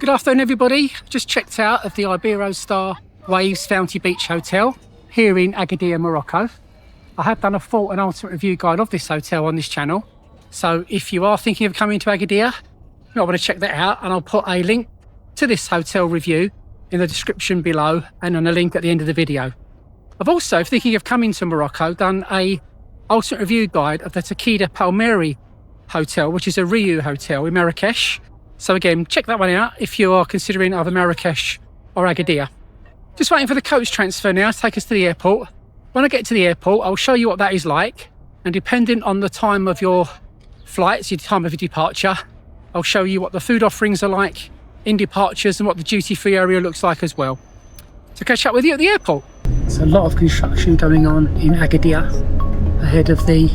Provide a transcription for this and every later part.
Good afternoon everybody, just checked out of the Iberostar Waves Founty Beach Hotel here in Agadir, Morocco. I have done a full and ultimate review guide of this hotel on this channel, so if you are thinking of coming to Agadir, you might want to check that out, and I'll put a link to this hotel review in the description below and on a link at the end of the video. I've also, thinking of coming to Morocco, done a ultimate review guide of the Agadir Al-Massira Hotel, which is a Riu hotel in Marrakesh. So again, check that one out if you are considering either Marrakesh or Agadir. Just waiting for the coach transfer now to take us to the airport. When I get to the airport, I'll show you what that is like, and depending on the time of your flights, your time of your departure, I'll show you what the food offerings are like in departures and what the duty-free area looks like as well. So catch up with you at the airport. There's a lot of construction going on in Agadir ahead of the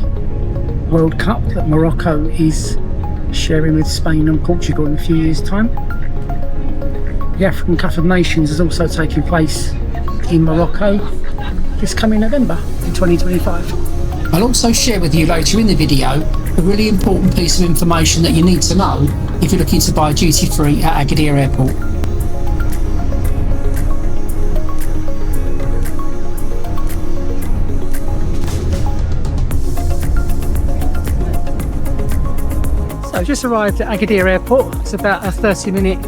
World Cup that Morocco is sharing with Spain and Portugal in a few years' time. The African Cup of Nations is also taking place in Morocco this coming November in 2025. I'll also share with you later in the video a really important piece of information that you need to know if you're looking to buy duty-free at Agadir Airport. So just arrived at Agadir Airport. It's about a 30-minute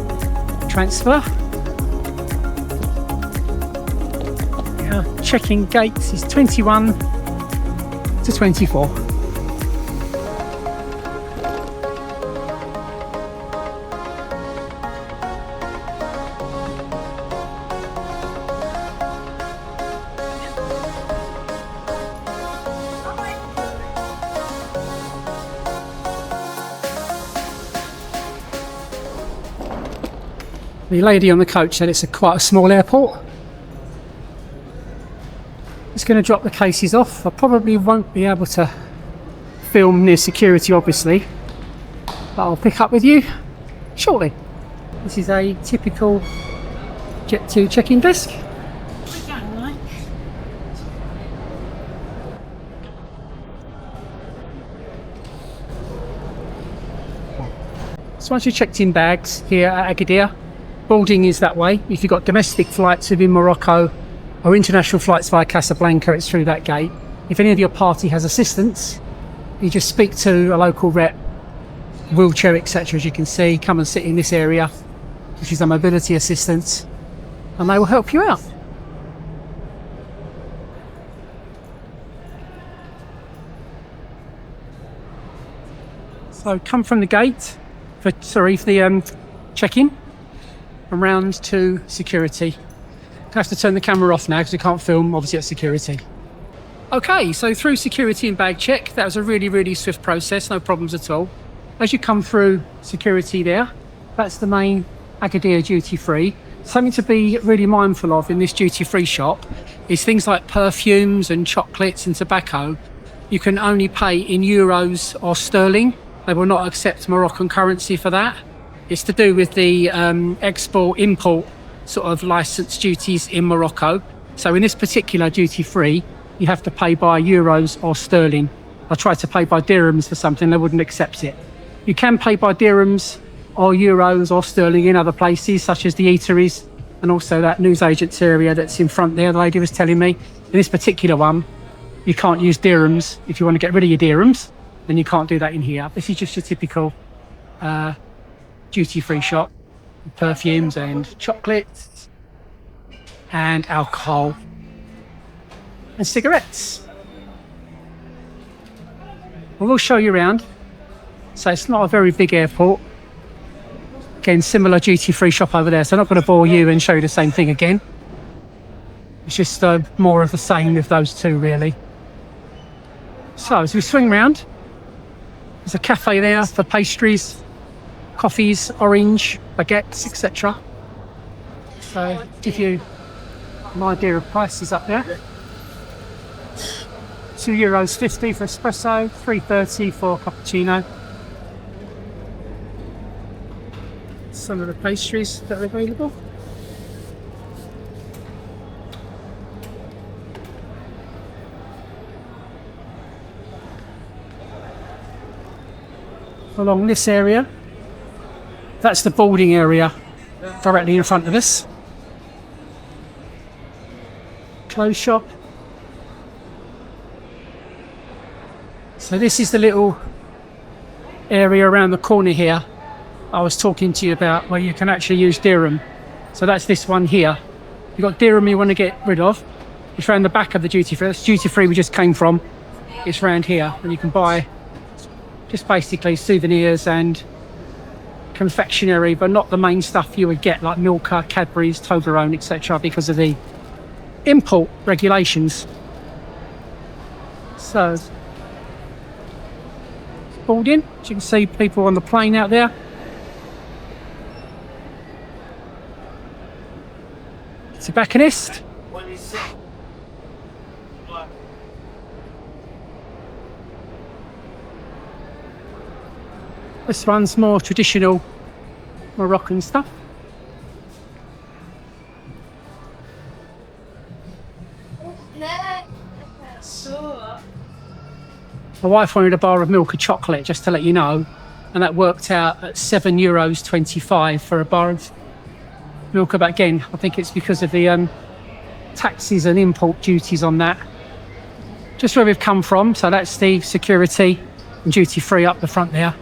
transfer. Check-in gates is 21 to 24. The lady on the coach said it's quite a small airport. Just going to drop the cases off. I probably won't be able to film near security, obviously, but I'll pick up with you shortly. This is a typical Jet2 check-in desk. So once you've checked in bags here at Agadir, boarding is that way. If you've got domestic flights within Morocco or international flights via Casablanca, it's through that gate. If any of your party has assistance, you just speak to a local rep, wheelchair, etc. As you can see, come and sit in this area, which is a mobility assistance, and they will help you out. So come from the gate for the check-in, around to security. I have to turn the camera off now because we can't film, obviously, at security. Okay, so through security and bag check, that was a really swift process, no problems at all. As you come through security there, that's the main Agadir duty-free. Something to be really mindful of in this duty-free shop is things like perfumes and chocolates and tobacco. You can only pay in euros or sterling. They will not accept Moroccan currency for that. It's to do with the export-import sort of license duties in Morocco. So in this particular duty-free, you have to pay by euros or sterling. I tried to pay by dirhams for something, they wouldn't accept it. You can pay by dirhams or euros or sterling in other places, such as the eateries and also that newsagents area that's in front there, the lady was telling me. In this particular one, you can't use dirhams. If you want to get rid of your dirhams, then you can't do that in here. This is just your typical duty-free shop. Perfumes and chocolates and alcohol and cigarettes. We'll show you around. So it's not a very big airport. Again, similar duty-free shop over there, so I'm not going to bore you and show you the same thing again. It's just more of the same with those two, really. So as we swing round, there's a cafe there for pastries, coffees, orange, baguettes, etc. So give you an idea of prices up there. €2.50 for espresso, $3.30 for cappuccino. Some of the pastries that are available. Along this area, that's the boarding area directly in front of us. Clothes shop. So this is the little area around the corner here I was talking to you about, where you can actually use dirham. So that's this one here. You've got dirham you want to get rid of. It's around the back of the duty free. That's duty free we just came from. It's around here, and you can buy just basically souvenirs and confectionary, but not the main stuff you would get like Milka, Cadbury's, Toblerone, etc., because of the import regulations. So boarding, as you can see, people on the plane out there. Tobacconist. This one's more traditional Moroccan stuff. My wife wanted a bar of Milka chocolate, just to let you know, and that worked out at €7.25 for a bar of Milka. But again, I think it's because of the taxes and import duties on that. Just where we've come from, so that's the security and duty free up the front there.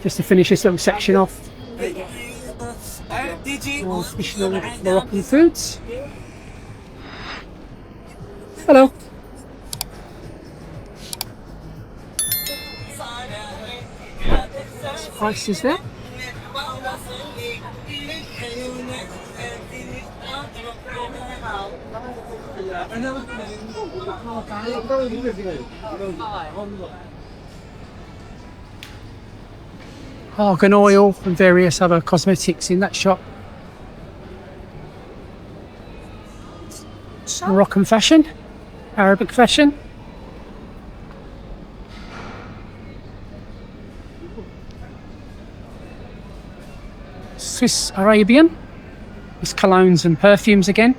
Just to finish this little section off. More traditional Moroccan foods. Hello. Prices there. Argan Oil and various other cosmetics in that shop. Moroccan fashion, Arabic fashion. Swiss Arabian. It's colognes and perfumes again.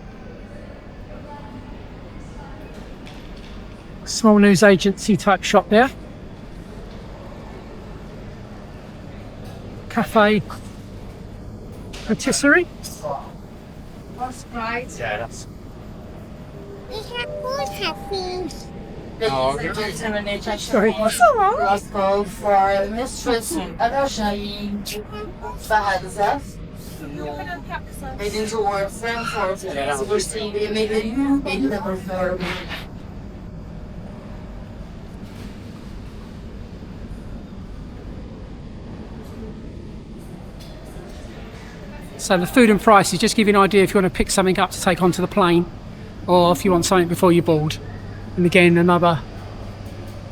Small news agency type shop there. Cafe patisserie. What's price? Yeah, that's. We have food cafes. Sorry. Morocco for mistress Arashai Bahadza. Heading towards Frankfurt. So we're seeing the amazing number 4. So the food and prices, just give you an idea if you want to pick something up to take onto the plane, or if you want something before you board. And again, another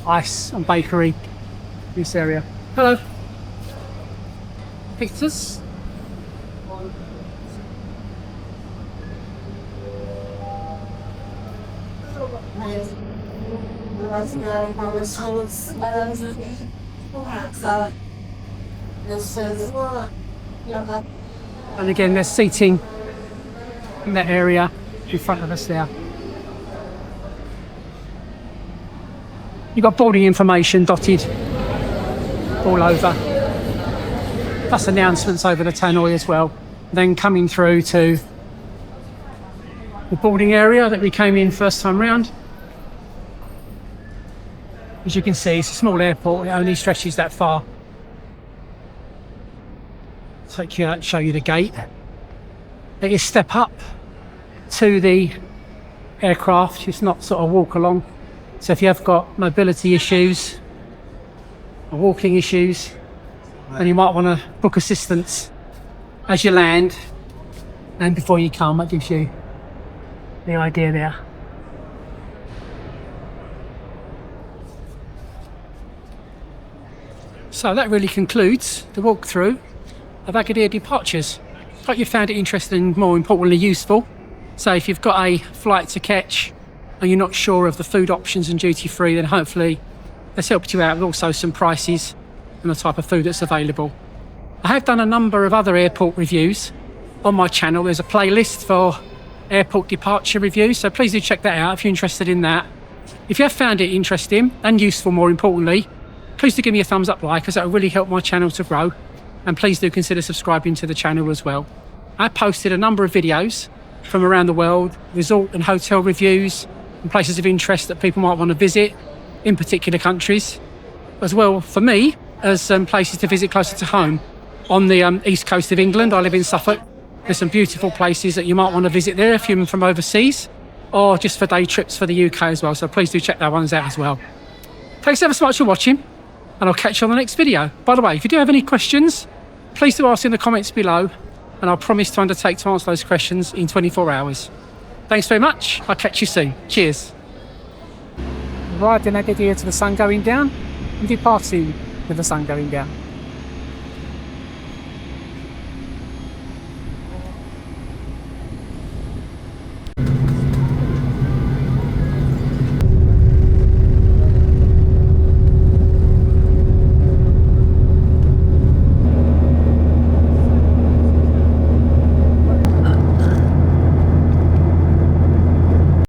ice and bakery in this area. Hello. Pizzas. And again, there's seating in that area in front of us there. You've got boarding information dotted all over, plus announcements over the tannoy as well. Then coming through to the boarding area that we came in first time round. As you can see, it's a small airport, it only stretches that far. Take you out, show you the gate. It is step up to the aircraft, it's not sort of walk along. So if you have got mobility issues or walking issues, then you might want to book assistance as you land and before you come. That gives you the idea there. So that really concludes the walkthrough of Agadir Departures. Hope you found it interesting and, more importantly, useful. So if you've got a flight to catch and you're not sure of the food options and duty free, then hopefully this helped you out with also some prices and the type of food that's available. I have done a number of other airport reviews on my channel. There's a playlist for airport departure reviews, so please do check that out if you're interested in that. If you have found it interesting and useful, more importantly, please do give me a thumbs up like, because that will really help my channel to grow. and please do consider subscribing to the channel as well. I posted a number of videos from around the world, resort and hotel reviews, and places of interest that people might want to visit in particular countries, as well for me as places to visit closer to home. On the east coast of England, I live in Suffolk. There's some beautiful places that you might want to visit there if you're from overseas, or just for day trips for the UK as well. So please do check those ones out as well. Thanks ever so much for watching, and I'll catch you on the next video. By the way, if you do have any questions, please do ask in the comments below, and I'll promise to undertake to answer those questions in 24 hours. Thanks very much. I'll catch you soon. Cheers. Arrived in Agadir to the sun going down, and departing with the sun going down.